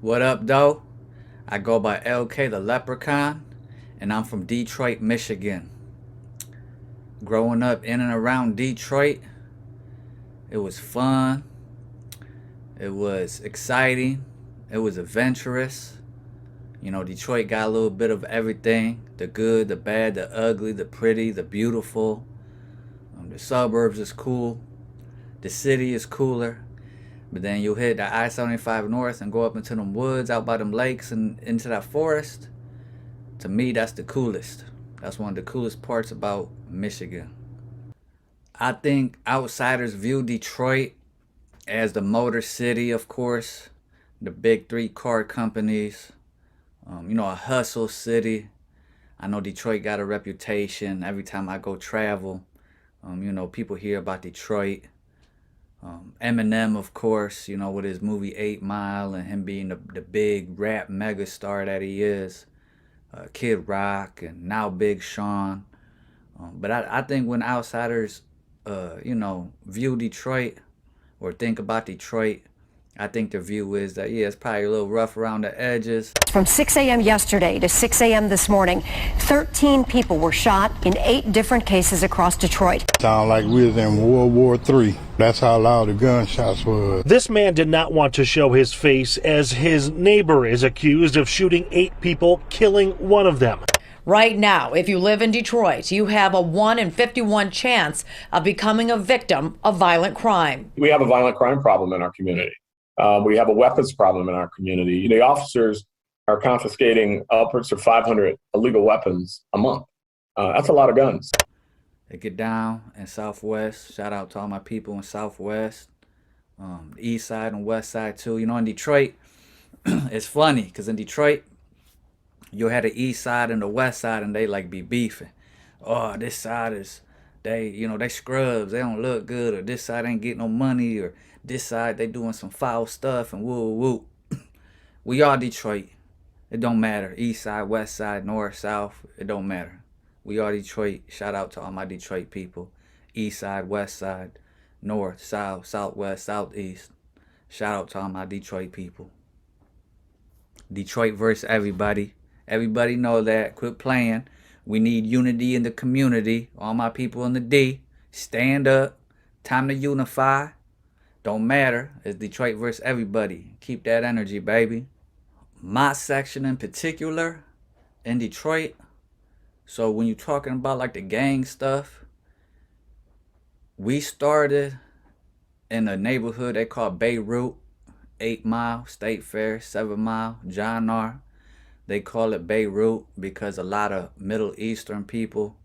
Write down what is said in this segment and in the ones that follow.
What up, though? I go by LK the Leprechaun, and I'm from Detroit, Michigan. Growing up in and around Detroit, it was fun, it was exciting, it was adventurous. You know, Detroit got a little bit of everything: the good, the bad, the ugly, the pretty, the beautiful. The suburbs is cool, the city is cooler. But then you hit the I-75 north and go up into them woods out by them lakes and into that forest. To me, that's the coolest. That's one of the coolest parts about Michigan. I think outsiders view Detroit as the motor city, of course, the big three car companies, a hustle city. I know Detroit got a reputation. Every time I go travel, people hear about Detroit. Eminem, of course, with his movie 8 Mile and him being the big rap megastar that he is. Kid Rock and now Big Sean. But I think when outsiders, view Detroit or think about Detroit, I think the view is that, yeah, it's probably a little rough around the edges. From 6 a.m. yesterday to 6 a.m. this morning, 13 people were shot in 8 different cases across Detroit. Sound like we was in World War III. That's how loud the gunshots were. This man did not want to show his face as his neighbor is accused of shooting 8 people, killing one of them. Right now, if you live in Detroit, you have a 1 in 51 chance of becoming a victim of violent crime. We have a violent crime problem in our community. We have a weapons problem in our community. The officers are confiscating upwards of 500 illegal weapons a month. That's a lot of guns. They get down in Southwest. Shout out to all my people in Southwest, the East Side and West Side too. In Detroit, it's funny because in Detroit, you had the East Side and the West Side, and they like be beefing. Oh, this side is they scrubs. They don't look good, or this side ain't getting no money, or this side they doing some foul stuff and woo woo. We all Detroit. It don't matter. East Side, West Side, North, South. It don't matter. We are Detroit. Shout out to all my Detroit people. East Side, West Side, North, South, Southwest, Southeast. Shout out to all my Detroit people. Detroit versus everybody. Everybody know that. Quit playing. We need unity in the community. All my people in the D. Stand up. Time to unify. Don't matter. It's Detroit versus everybody. Keep that energy, baby. My section in particular in Detroit. So when you're talking about like the gang stuff, we started in a neighborhood they call Beirut, 8 Mile, State Fair, 7 Mile, John R. They call it Beirut because a lot of Middle Eastern people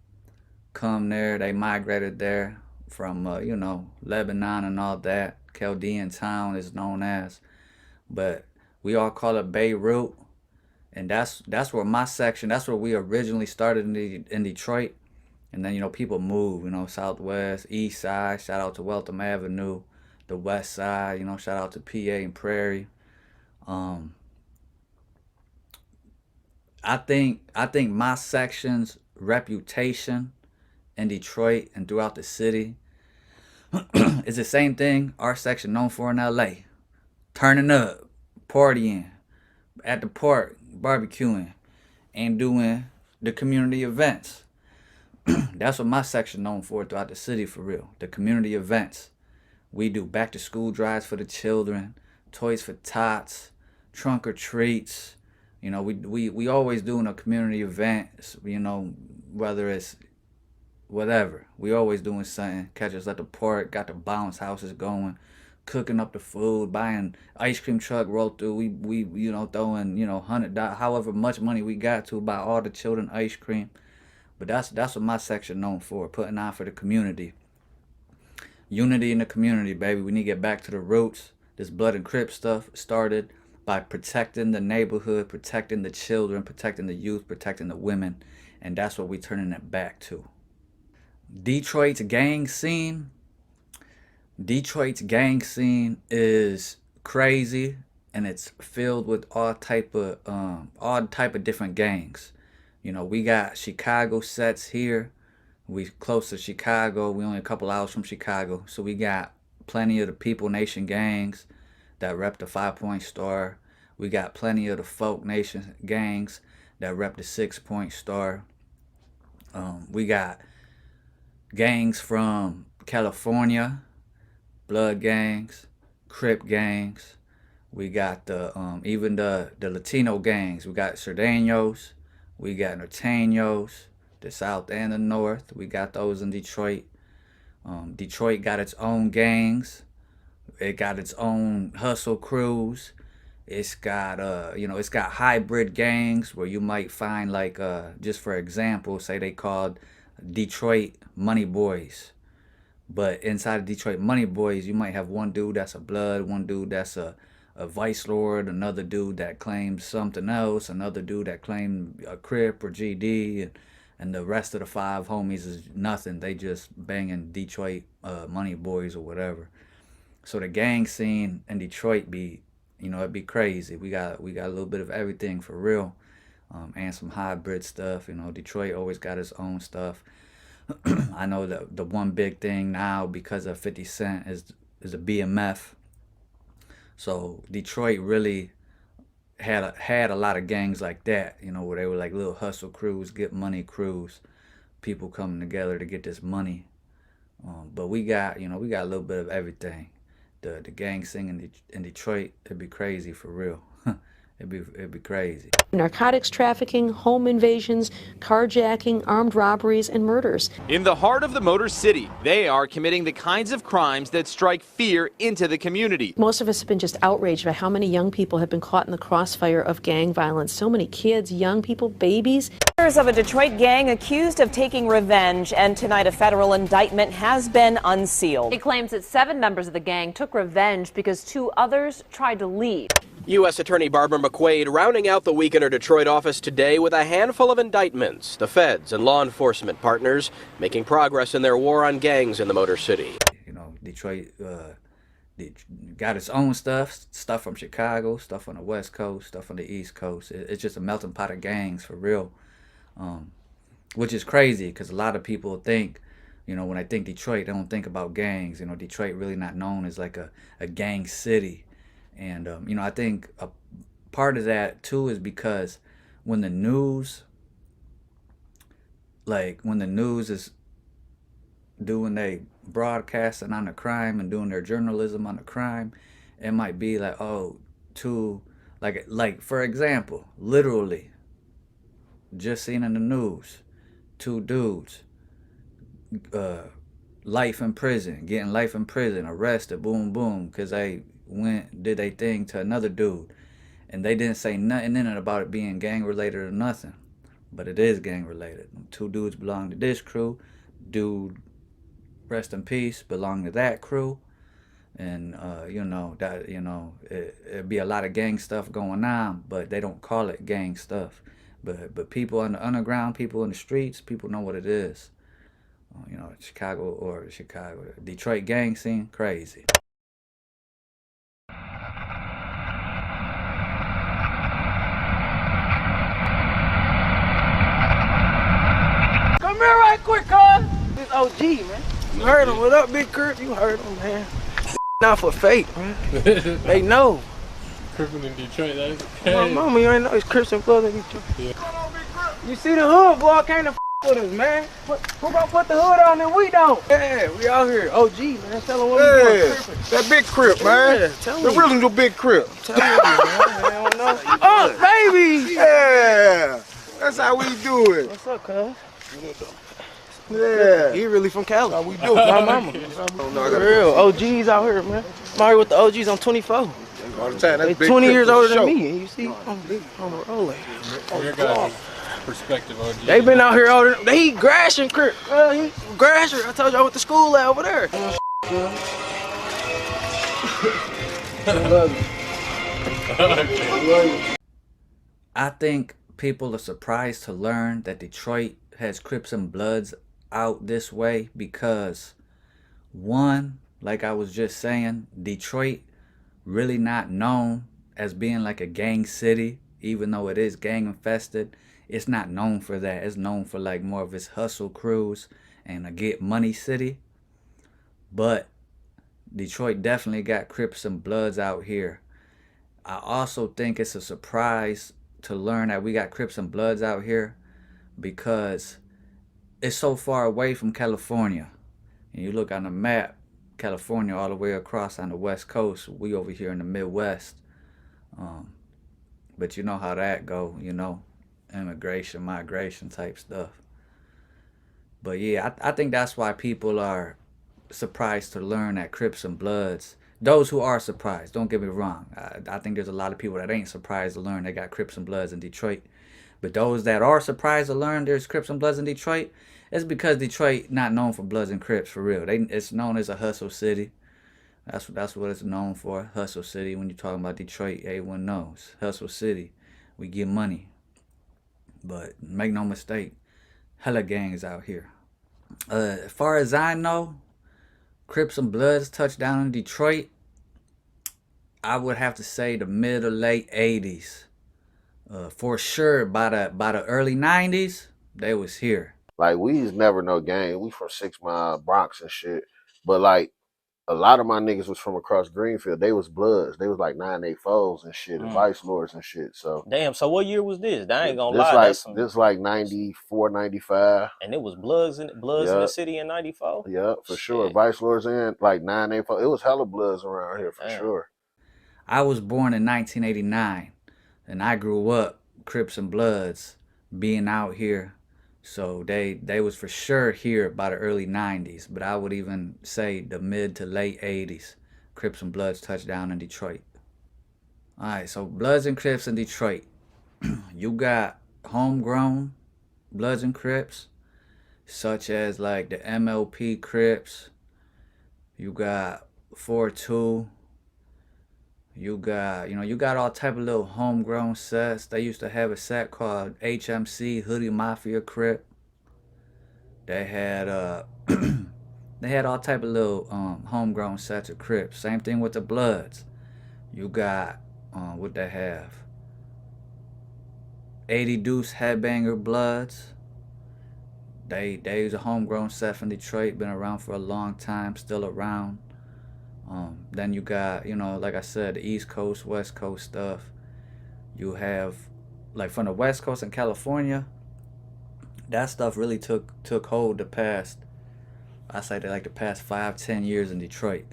come there. They migrated there from, Lebanon and all that. Chaldean town is known as. But we all call it Beirut. And that's where my section, that's where we originally started in Detroit. And then, people move, Southwest, East Side, shout out to Weltham Avenue, the West Side, shout out to PA and Prairie. I think my section's reputation in Detroit and throughout the city is the same thing our section known for in LA. Turning up, partying, at the park, barbecuing, and doing the community events. That's what my section known for throughout the city, for real. The community events. We do back to school drives for the children, toys for tots, trunk or treats. We always doing a community event, whether it's whatever. We always doing something. Catch us at the park, got the bounce houses going, cooking up the food, buying ice cream truck roll through. We throwing, $100, however much money we got to buy all the children ice cream. But that's what my section known for, putting on for the community. Unity in the community, baby. We need to get back to the roots. This blood and Crips stuff started by protecting the neighborhood, protecting the children, protecting the youth, protecting the women. And that's what we're turning it back to. Detroit's gang scene is crazy, and it's filled with all type of different gangs. We got Chicago sets here. We close to Chicago. We only a couple hours from Chicago, so we got plenty of the People Nation gangs that rep the 5 Point Star. We got plenty of the folk nation gangs that rep the 6-point star. We got gangs from California, blood gangs, Crip gangs. We got the even the Latino gangs. We got Serdanos, we got Norteños, the South and the North. We got those in Detroit. Detroit got its own gangs. It got its own hustle crews. It's got it's got hybrid gangs where you might find, like, just for example, say they called Detroit Money Boys. But inside of Detroit Money Boys, you might have one dude that's a Blood, one dude that's a Vice Lord, another dude that claims something else, another dude that claimed a Crip or GD, and the rest of the 5 homies is nothing. They just banging Detroit Money Boys or whatever. So the gang scene in Detroit it'd be crazy. We got a little bit of everything for real, and some hybrid stuff. Detroit always got its own stuff. I know that the one big thing now, because of 50 Cent, is the BMF. So Detroit really had a lot of gangs like that, where they were like little hustle crews, get money crews, people coming together to get this money. But we got a little bit of everything. The gang scene in Detroit, it'd be crazy for real. It'd be crazy. Narcotics trafficking, home invasions, carjacking, armed robberies, and murders. In the heart of the Motor City, they are committing the kinds of crimes that strike fear into the community. Most of us have been just outraged by how many young people have been caught in the crossfire of gang violence. So many kids, young people, babies. Members of a Detroit gang accused of taking revenge, and tonight a federal indictment has been unsealed. It claims that 7 members of the gang took revenge because 2 others tried to leave. U.S. Attorney Barbara McQuaid rounding out the week in her Detroit office today with a handful of indictments. The feds and law enforcement partners making progress in their war on gangs in the Motor City. Detroit got its own stuff from Chicago, stuff on the West Coast, stuff on the East Coast. It's just a melting pot of gangs for real, which is crazy because a lot of people think, when I think Detroit, they don't think about gangs. Detroit really not known as like a gang city. And, I think a part of that, too, is because when the news is doing their broadcasting on the crime and doing their journalism on the crime, it might be like, like for example, literally, just seen in the news, 2 dudes, life in prison, getting life in prison, arrested, boom, boom, because they did they thing to another dude, and they didn't say nothing in it about it being gang related or nothing, but it is gang related. 2 dudes belong to this crew, dude, rest in peace, belong to that crew, and it'd be a lot of gang stuff going on, but they don't call it gang stuff. But people on the underground, people in the streets, people know what it is. Chicago, Detroit gang scene, crazy. Come here right quick, cuz. This OG, man. You heard him. What up, Big Crip? You heard him, man. Not for fake, man. They know. Crippin' in Detroit, that is My mama, you ain't know it's Crips and Bloods in Detroit. Yeah. You see the hood, boy, I came to with us, man. Who gonna put the hood on and we don't? Yeah, we out here. OG, man. Tell them what we doing. That big Crip, man. Yeah, tell me. The real little big Crip. Tell me, man. I don't know. Oh, baby! Yeah. That's how we do it. What's up, cuz? Yeah. He really from Cali. How we do My mama. For real. OGs out here, man. I'm out here with the OGs on 24. All the time. That's They 20 years older than me, and you see, I'm Rollin. Your guys' perspective, OG. They been out here older. He Grashing Crip. He Grasher. I told you I went to school at over there. I think people are surprised to learn that Detroit has Crips and Bloods out this way because, one, like I was just saying, Detroit really not known as being like a gang city, even though it is gang infested. It's not known for that. It's known for like more of its hustle crews and a get money city. But Detroit definitely got Crips and Bloods out here. I also think it's a surprise to learn that we got Crips and Bloods out here because it's so far away from California. And you look on the map, California all the way across on the West Coast, we over here in the Midwest. But you know how that go, you know, immigration, migration type stuff. But yeah, I think that's why people are surprised to learn that Crips and Bloods, those who are surprised, don't get me wrong. I think there's a lot of people that ain't surprised to learn they got Crips and Bloods in Detroit. But those that are surprised to learn there's Crips and Bloods in Detroit, it's because Detroit not known for Bloods and Crips for real. It's known as a hustle city. That's what it's known for, hustle city. When you're talking about Detroit, everyone knows. Hustle city. We get money. But make no mistake, hella gangs out here. As far as I know, Crips and Bloods touched down in Detroit, I would have to say the mid or late 80s. For sure, by the early 90s, they was here. Like, we's never no gang. We from 6 Mile, Bronx and shit. But, like, a lot of my niggas was from across Greenfield. They was Bloods. They was like 984s and shit, and Vice Lords and shit. So damn. So what year was this? I ain't gonna lie. This like 94, 95. And it was Bloods in the city in 94? Yeah, for sure. Vice Lords in like 984. It was hella Bloods around here for sure. I was born in 1989, and I grew up Crips and Bloods being out here. So they was for sure here by the early 90s, but I would even say the mid to late 80s, Crips and Bloods touched down in Detroit. All right, so Bloods and Crips in Detroit. You got homegrown Bloods and Crips, such as like the MLP Crips. You got 4-2. You got all type of little homegrown sets. They used to have a set called HMC, Hoodie Mafia Crip. They had they had all type of little homegrown sets of Crips. Same thing with the Bloods. You got what they have? 80 Deuce Headbanger Bloods. They was a homegrown set from Detroit, been around for a long time, still around. Then you got, like I said, the East Coast, West Coast stuff. You have, like from the West Coast and California, that stuff really took hold the past, I say the past 5-10 years in Detroit.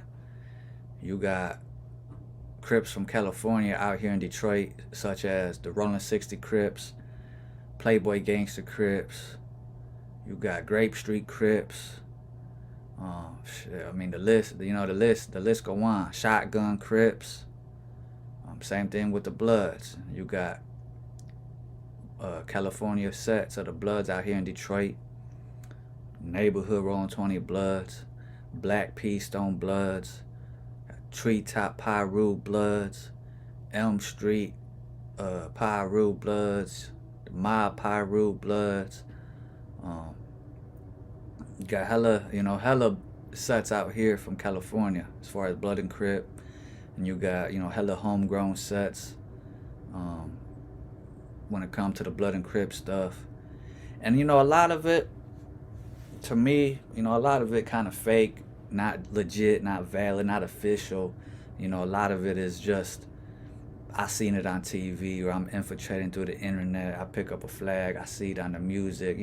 You got Crips from California out here in Detroit, such as the Rollin 60 Crips, Playboy Gangster Crips. You got Grape Street Crips. I mean, the list go on. Shotgun Crips. Same thing with the Bloods. You got California sets of the Bloods out here in Detroit. Neighborhood Rollin 20 Bloods. Black Peastone Bloods. Treetop Pyru Bloods. Elm Street Pyru Bloods. The Mob Pyru Bloods. You got hella sets out here from California as far as Blood and Crip, and you got hella homegrown sets when it comes to the Blood and Crip stuff. And a lot of it, to me, a lot of it kind of fake, not legit, not valid, not official. A lot of it is just I seen it on TV, or I'm infiltrating through the internet. I pick up a flag, I see it on the music,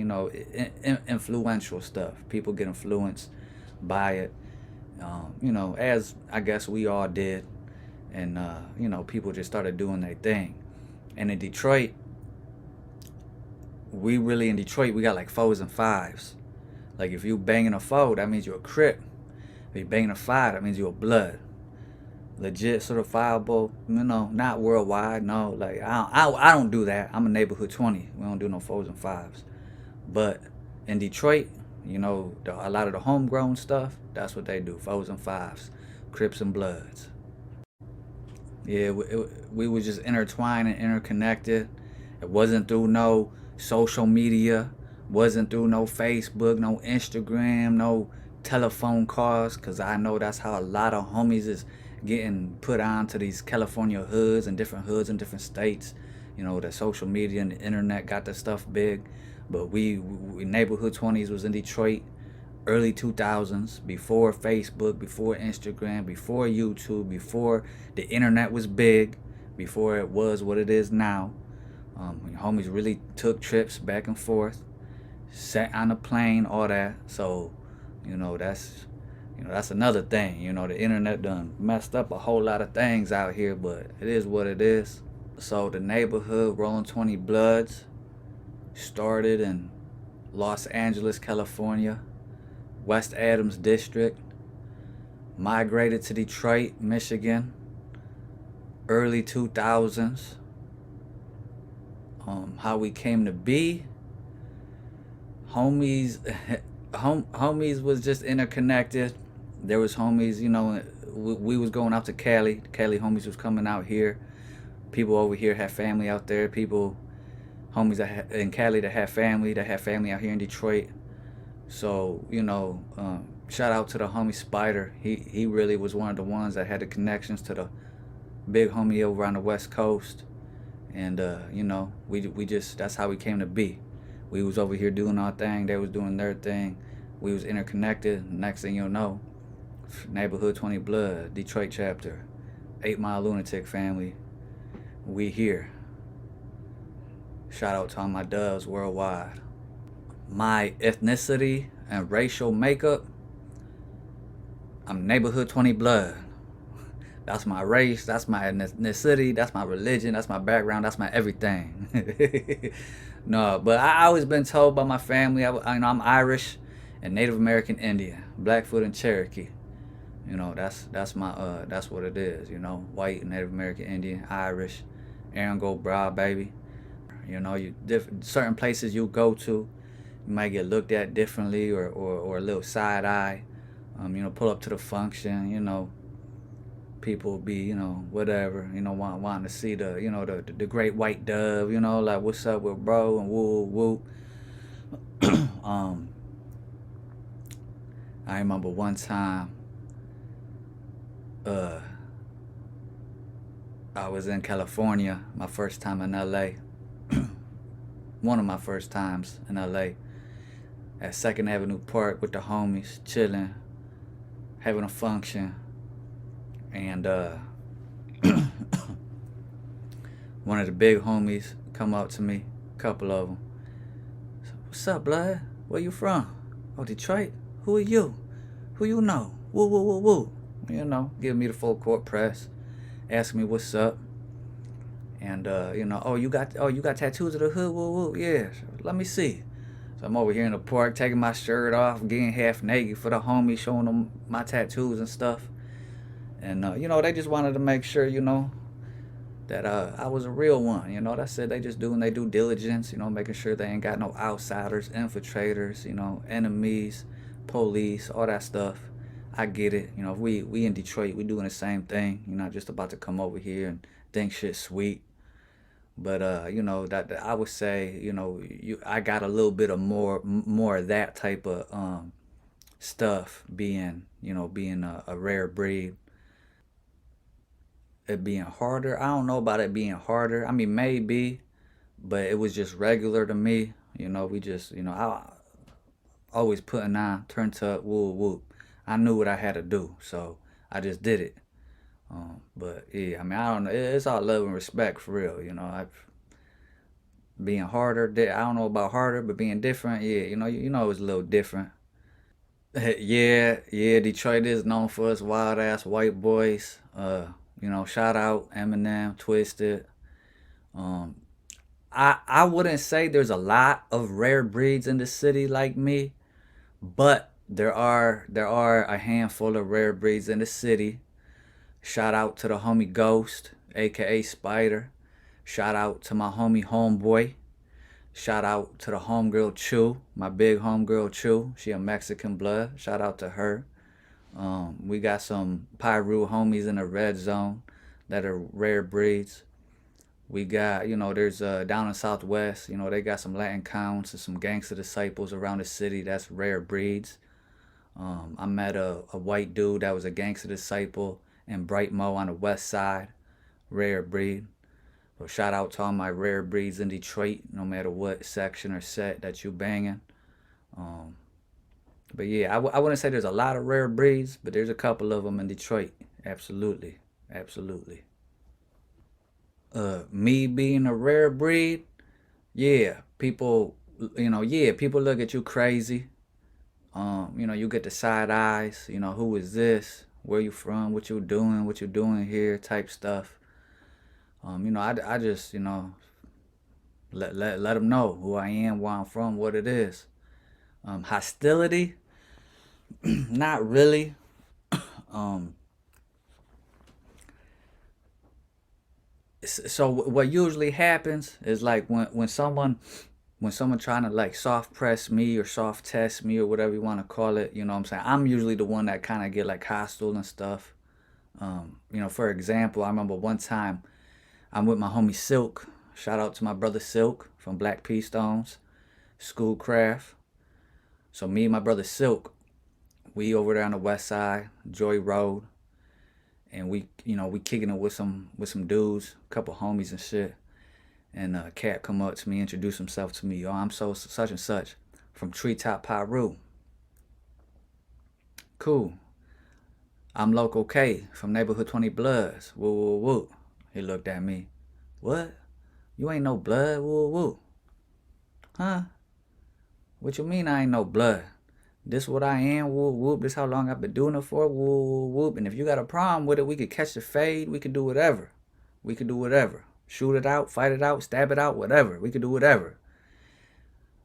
influential stuff. People get influenced by it, as I guess we all did. And, people just started doing their thing. And in Detroit, we got like 4s and 5s. Like if you banging a 4, that means you're a Crip. If you banging a 5, that means you're a Blood. Legit, certifiable, not worldwide. No, like I don't do that. I'm a neighborhood 20. We don't do no 4s and 5s. But in Detroit, a lot of the homegrown stuff, that's what they do. 4s and 5s, Crips and Bloods. Yeah, we were just intertwined and interconnected. It wasn't through no social media, wasn't through no Facebook, no Instagram, no telephone calls, because I know that's how a lot of homies is getting put on to these California hoods and different hoods in different states. The social media and the internet got that stuff big. But we neighborhood 20s was in Detroit early 2000s, before Facebook, before Instagram, before YouTube, before the internet was big. before it was what it is now. Homies really took trips back and forth, sat on a plane, all that. So, that's another thing. The internet done messed up a whole lot of things out here, but it is what it is. So the neighborhood, Rollin 20 Bloods, started in Los Angeles, California, West Adams District, migrated to Detroit, Michigan, early 2000s. How we came to be, homies was just interconnected. There was homies, we was going out to Cali. Cali homies was coming out here. People over here had family out there. Homies in Cali that had family out here in Detroit. So, shout out to the homie Spider. He really was one of the ones that had the connections to the big homie over on the West Coast. And, we just, that's how we came to be. We was over here doing our thing. They was doing their thing. We was interconnected. Next thing you'll know, Neighborhood 20 Blood, Detroit chapter, 8 Mile Lunatic family. We here. Shout out to all my doves worldwide. My ethnicity and racial makeup, I'm Neighborhood 20 Blood. That's my race, that's my ethnicity, that's my religion, that's my background, that's my everything. No, but I always been told by my family, I'm Irish and Native American Indian, Blackfoot and Cherokee. That's what it is, white, Native American Indian, Irish, Aaron go broad, baby. Certain places you go to, you might get looked at differently or a little side eye. Pull up to the function, people be, whatever, wanting to see the great white dove, like what's up with bro and woo. I remember one time, I was in California, my first time in LA. One of my first times in LA, at 2nd Avenue Park with the homies, chilling, having a function. And one of the big homies come up to me, a couple of them. What's up, blood? Where you from? Oh, Detroit? Who are you? Who you know? Woo. Give me the full court press, ask me what's up. And you got tattoos of the hood? Woo. Yeah, let me see. So I'm over here in the park, taking my shirt off, getting half naked for the homies, showing them my tattoos and stuff. And, they just wanted to make sure, that I was a real one. That's it. They just doing their due diligence, making sure they ain't got no outsiders, infiltrators, enemies, police, all that stuff. I get it. We in Detroit, we doing the same thing. You're not just about to come over here and think shit sweet. But, that I would say, I got a little bit of more of that type of stuff being a rare breed. It being harder, I don't know about it being harder. I mean, maybe, but it was just regular to me. We just, I always putting on, turned up, whoop. I knew what I had to do, so I just did it. But yeah, I mean, I don't know. It's all love and respect for real. Being harder, I don't know about harder, but being different, yeah. It was a little different. Yeah. Detroit is known for its wild ass white boys. Shout out Eminem, Twisted. I wouldn't say there's a lot of rare breeds in the city like me, but there are a handful of rare breeds in the city. Shout out to the homie Ghost, aka Spider. Shout out to my homeboy. Shout out to the homegirl Chew, my big homegirl Chew. She a Mexican blood. Shout out to her. We got some Pyru homies in the red zone that are rare breeds. We got, there's down in Southwest, they got some Latin counts and some gangster disciples around the city. That's rare breeds. I met a white dude that was a gangster disciple in Brightmo on the west side. Rare breed. So shout out to all my rare breeds in Detroit, no matter what section or set that you banging. But yeah, I wouldn't say there's a lot of rare breeds, but there's a couple of them in Detroit. Absolutely. Me being a rare breed, yeah, people, yeah, people look at you crazy. You get the side eyes, who is this? Where you from? What you doing here? Type stuff. I just, let them know who I am, where I'm from, what it is. Hostility, not really. Um, so what usually happens is like when someone trying to like soft press me or soft test me or whatever you want to call it, what I'm saying, I'm usually the one that kind of get like hostile and stuff. For example, I remember one time I'm with my homie Silk. Shout out to my brother Silk from Black P Stones, Schoolcraft. So me and my brother Silk, we over there on the west side, Joy Road, and we kicking it with some dudes, a couple homies and shit. And a cat come up to me, introduce himself to me. I'm so such and such from Treetop Pyru. Cool. I'm Local K from Neighborhood 20 Bloods. Woo woo woo. He looked at me. What? You ain't no blood? Woo woo. Huh? What you mean I ain't no blood? This what I am, whoop whoop. This how long I've been doing it for, whoop whoop. And if you got a problem with it, we could catch the fade. We could do whatever. Shoot it out, fight it out, stab it out, whatever. We could do whatever.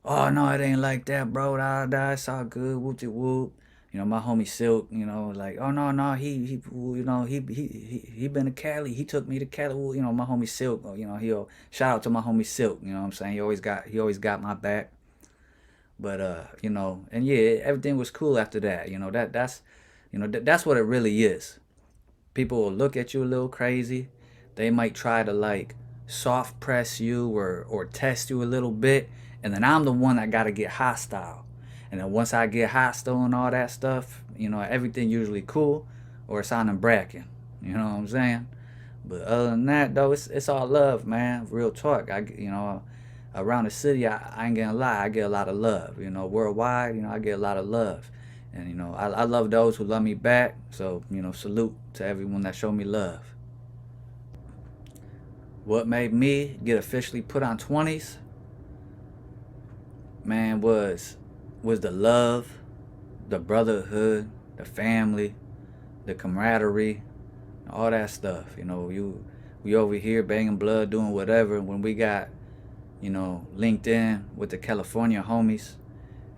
Oh no, it ain't like that, bro. It's all good. Whoop de whoop. My homie Silk, like, oh no, he been to Cali. He took me to Cali. My homie Silk, he'll shout out to my homie Silk. You know what I'm saying? He always got my back. But and yeah, everything was cool after that. That's what it really is. People will look at you a little crazy. They might try to like soft press you or test you a little bit, and then I'm the one that gotta get hostile. And then once I get hostile and all that stuff, everything usually cool, or it's on and bracking. You know what I'm saying? But other than that, though, it's all love, man. Real talk. Around the city, I ain't gonna lie, I get a lot of love. Worldwide, I get a lot of love. And, I love those who love me back. So, salute to everyone that showed me love. What made me get officially put on 20's, man, was the love, the brotherhood, the family, the camaraderie, all that stuff. We over here banging blood, doing whatever. When we got, linked in with the California homies,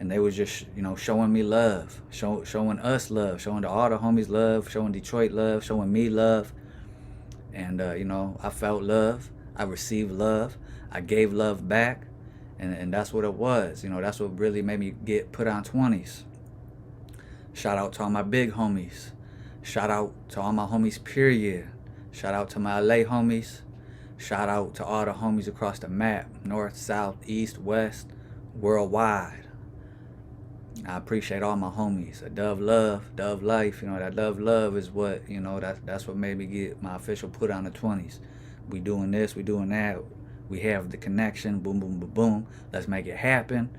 and they was just, showing me love, showing us love, showing all the homies love, showing Detroit love, showing me love. And, I felt love. I received love. I gave love back. And that's what it was. That's what really made me get put on 20's. Shout out to all my big homies. Shout out to all my homies, period. Shout out to my LA homies. Shout out to all the homies across the map. North, south, east, west, worldwide. I appreciate all my homies. Dove love, Dove life. That Dove love is what, that's what made me get my official put on the 20's. We doing this, we doing that. We have the connection, boom, boom, boom, boom. Let's make it happen.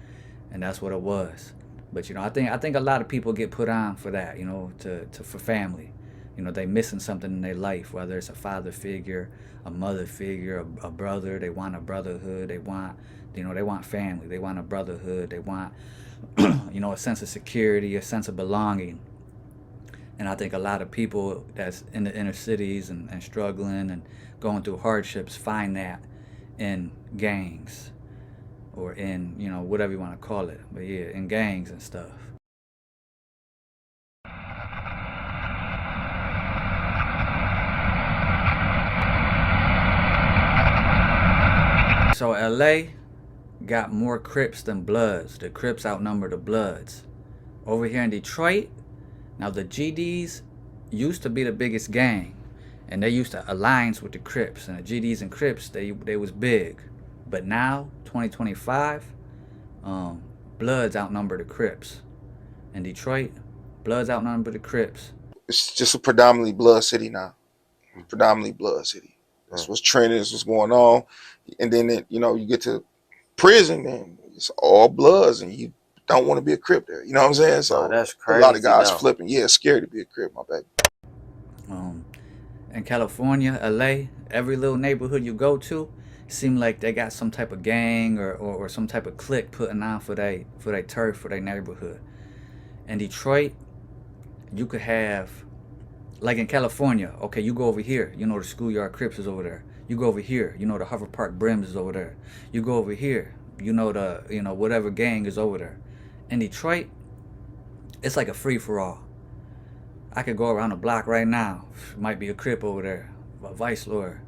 And that's what it was. But, I think a lot of people get put on for that, for family. They missing something in their life, whether it's a father figure, a mother figure, a brother. They want a brotherhood. They want, they want family. They want a brotherhood. They want, a sense of security, a sense of belonging. And I think a lot of people that's in the inner cities and struggling and going through hardships find that in gangs or in, whatever you want to call it. But yeah, in gangs and stuff. So LA got more Crips than Bloods. The Crips outnumber the Bloods. Over here in Detroit, now the GDs used to be the biggest gang, and they used to alliance with the Crips, and the GDs and Crips, they was big. But now, 2025, Bloods outnumber the Crips. In Detroit, Bloods outnumber the Crips. It's just a predominantly Blood city now. Predominantly Blood city. That's what's trending, that's what's going on. And then, you get to prison and it's all Bloods and you don't want to be a Crip there. You know what I'm saying? So that's crazy. A lot of guys flipping. Yeah, it's scary to be a Crip, my baby. in California, LA, every little neighborhood you go to, seem like they got some type of gang or some type of clique putting on for they turf, for their neighborhood. In Detroit, you could have, like in California, okay, you go over here, you know the Schoolyard Crips is over there. You go over here, you know the Harvard Park Brims is over there. You go over here, you know whatever gang is over there. In Detroit, it's like a free-for-all. I could go around the block right now. Might be a Crip over there, a Vice Lord,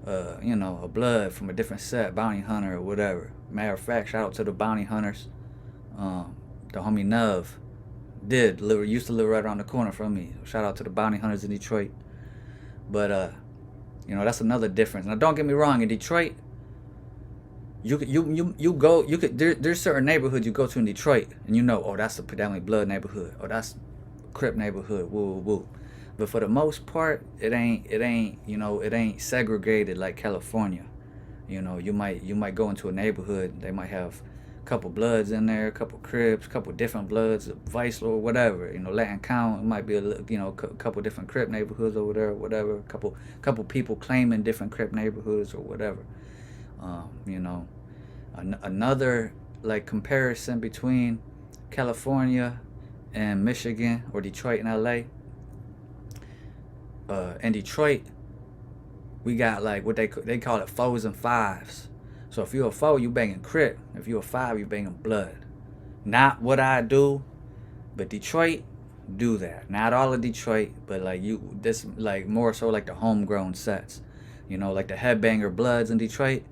a Blood from a different set, Bounty Hunter or whatever. Matter of fact, shout out to the Bounty Hunters. The homie Nuv used to live right around the corner from me. Shout out to the Bounty Hunters in Detroit. But that's another difference. Now don't get me wrong, in Detroit, there's certain neighborhoods you go to in Detroit and oh, that's a predominantly Blood neighborhood, or that's Crip neighborhood, woo woo. But for the most part, it ain't segregated like California. You might go into a neighborhood, they might have a couple Bloods in there, a couple Crips, a couple different Bloods, Vice Lord, whatever. Latin count, it might be a couple different Crip neighborhoods over there, or whatever. A couple people claiming different Crip neighborhoods or whatever. Another like comparison between California and Michigan, or Detroit and LA. In Detroit, we got like what they call it fours and fives. So if you're a four, you banging Crip. If you're a five, you banging Blood. Not what I do, but Detroit do that. Not all of Detroit, but this more so like the homegrown sets. Like the headbanger Bloods in Detroit,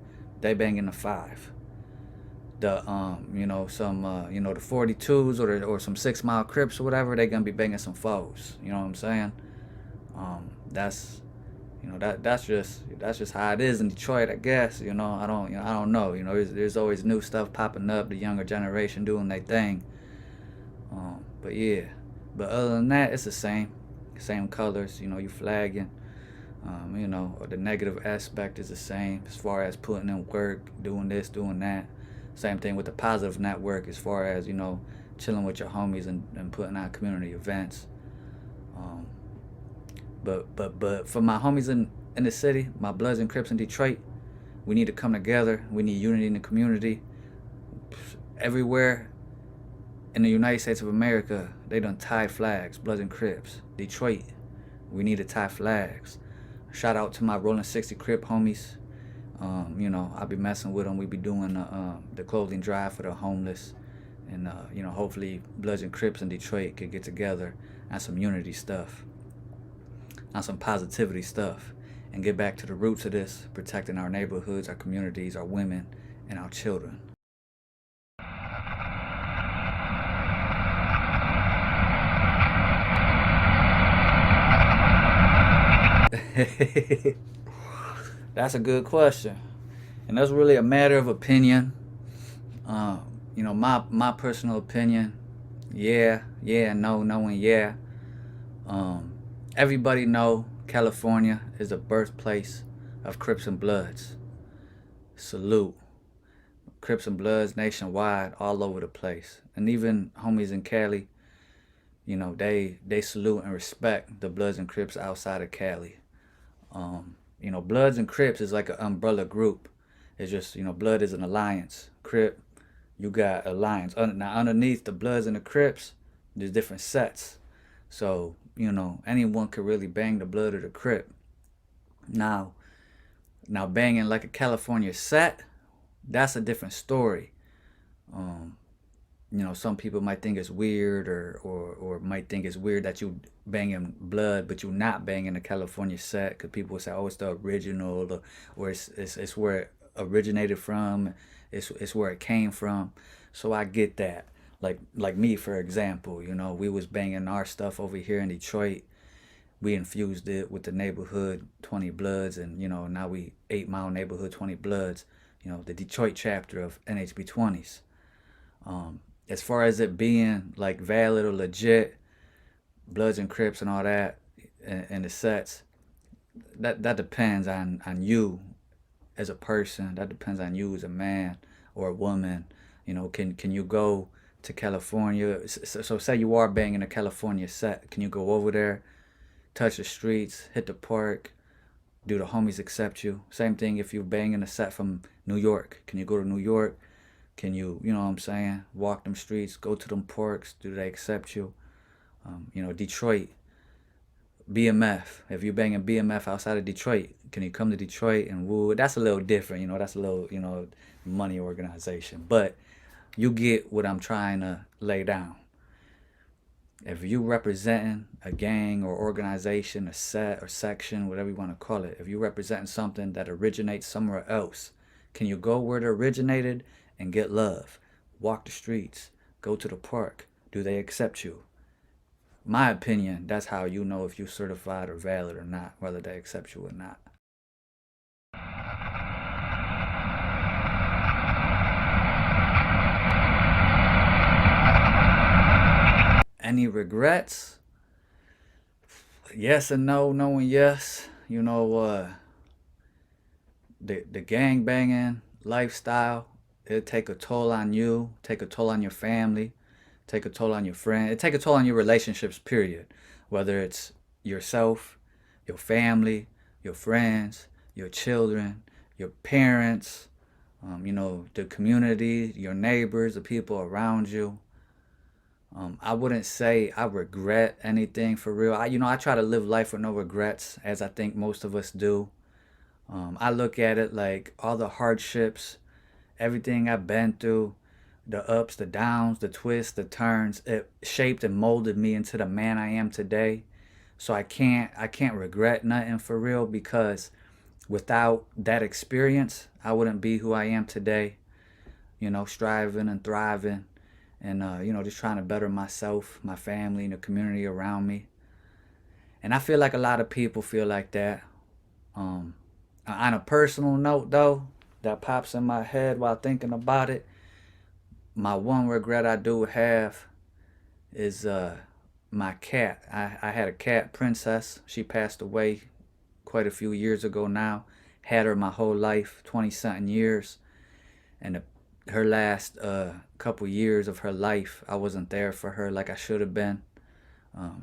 they banging the five. The the 42s or some 6 Mile Crips or whatever, they gonna be banging some foes. You know what I'm saying? That's just how it is in Detroit, I guess. I don't know. There's always new stuff popping up, the younger generation doing their thing. But yeah. But other than that, it's the same colors. You flagging. Or the negative aspect is the same as far as putting in work, doing this, doing that. Same thing with the positive network as far as, chilling with your homies and putting on community events. But for my homies in the city, my Bloods and Crips in Detroit, we need to come together. We need unity in the community. Everywhere in the United States of America, they done tie flags, Bloods and Crips. Detroit, we need to tie flags. Shout out to my Rollin 60 Crip homies. I'll be messing with them. We be doing the clothing drive for the homeless. And, hopefully Bloods and Crips in Detroit could get together on some unity stuff, on some positivity stuff, and get back to the roots of this, protecting our neighborhoods, our communities, our women, and our children. That's a good question, and that's really a matter of opinion. My personal opinion, yeah, no, and yeah. Everybody know California is the birthplace of Crips and Bloods. Salute. Crips and Bloods nationwide, all over the place, and even homies in Cali. They salute and respect the Bloods and Crips outside of Cali. Bloods and Crips is like an umbrella group. It's just, Blood is an alliance. Crip, you got alliance. Now, underneath the Bloods and the Crips, there's different sets. So, anyone could really bang the Blood or the Crip. Now banging like a California set, that's a different story. Some people might think it's weird or might think it's weird that you banging Blood, but you're not banging the California set, because people will say, oh, it's the original, or it's where it originated from, it's where it came from. So I get that. Like me, for example, we was banging our stuff over here in Detroit. We infused it with the neighborhood 20 Bloods, and now we 8 Mile neighborhood 20 Bloods, the Detroit chapter of NHB 20's. As far as it being like valid or legit, Bloods and Crips and all that, and the sets, that depends on you as a person. That depends on you as a man or a woman. Can you go to California? So say you are banging a California set. Can you go over there, touch the streets, hit the park, Do the homies accept you? Same thing if you're banging a set from New York. Can you go to New York? Can you, you know what I'm saying, walk them streets, go to them parks? Do they accept you? You know, Detroit, BMF. If you're banging BMF outside of Detroit, can you come to Detroit and woo? That's a little different, you know, that's a little, you know, money organization. But you get what I'm trying to lay down. If you representing a gang or organization, a set or section, whatever you want to call it, if you representing something that originates somewhere else, can you go where it originated and get love? Walk the streets, go to the park. Do they accept you? My opinion, that's how you know if you're certified or valid or not, whether they accept you or not. Any regrets? Yes and no, no and yes. You know, the gang banging lifestyle, it'll take a toll on you, take a toll on your family, take a toll on your friend. It take a toll on your relationships, period. Whether it's yourself, your family, your friends, your children, your parents, you know, the community, your neighbors, the people around you. I wouldn't say I regret anything for real. I try to live life with no regrets, as I think most of us do. I look at it like all the hardships, everything I've been through, the ups, the downs, the twists, the turns, it shaped and molded me into the man I am today. So I can't regret nothing for real, because without that experience, I wouldn't be who I am today. You know, striving and thriving. And, you know, just trying to better myself, my family, and the community around me. And I feel like a lot of people feel like that. On a personal note, though, that pops in my head while thinking about it, my one regret I do have is my cat. I had a cat, Princess. She passed away quite a few years ago now. Had her my whole life, 20-something years. And her last couple years of her life, I wasn't there for her like I should have been.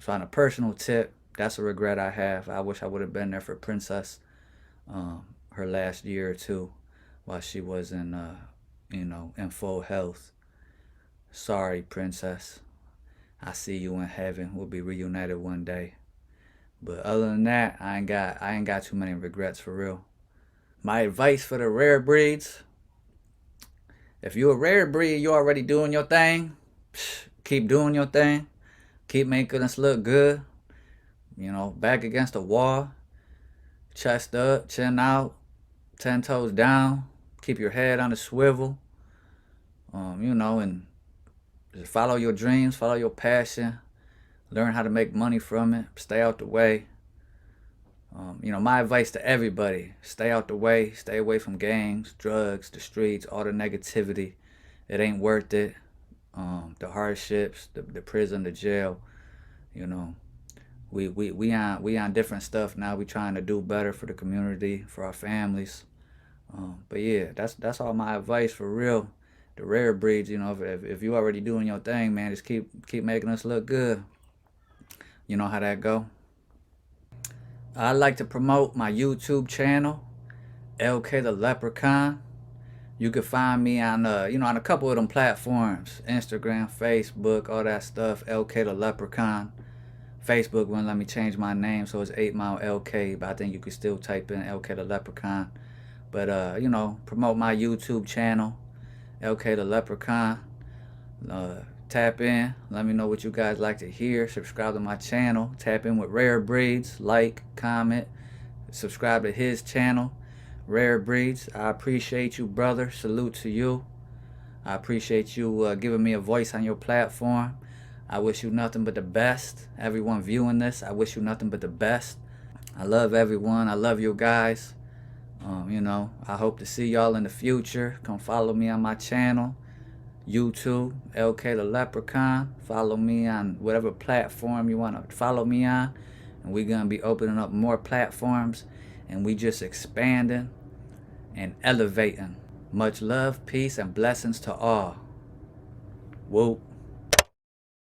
So on a personal tip, that's a regret I have. I wish I would have been there for Princess her last year or two while she was in, you know, in full health. Sorry, Princess. I see you in heaven. We'll be reunited one day. But other than that, I ain't got too many regrets for real. My advice for the rare breeds: if you're a rare breed, you're already doing your thing. Keep doing your thing. Keep making us look good. You know, back against the wall. Chest up, chin out, 10 toes down. Keep your head on a swivel. You know, and just follow your dreams, follow your passion. Learn how to make money from it. Stay out the way. You know, my advice to everybody: stay out the way. Stay away from gangs, drugs, the streets, all the negativity. It ain't worth it. The hardships, the prison, the jail. You know, we on different stuff now. We trying to do better for the community, for our families. But yeah, that's all my advice for real. The rare breeds, you know, if you already doing your thing, man, just keep making us look good. You know how that go. I'd like to promote my YouTube channel, LK the Leprechaun. You can find me on you know, on a couple of them platforms: Instagram, Facebook, all that stuff. LK the Leprechaun. Facebook wouldn't let me change my name, so it's 8 Mile LK, but I think you can still type in LK the Leprechaun. But you know, promote my YouTube channel, LK the Leprechaun. Tap in, let me know what you guys like to hear. Subscribe to my channel. Tap in with Rare Breeds. Like, comment, subscribe to his channel, Rare Breeds. I appreciate you, brother. Salute to you. I appreciate you giving me a voice on your platform. I wish you nothing but the best. Everyone viewing this, I wish you nothing but the best. I love everyone. I love you guys. You know, I hope to see y'all in the future. Come follow me on my channel, YouTube, LK the Leprechaun. Follow me on whatever platform you want to follow me on. And we're going to be opening up more platforms. And we just expanding and elevating. Much love, peace, and blessings to all. Whoop.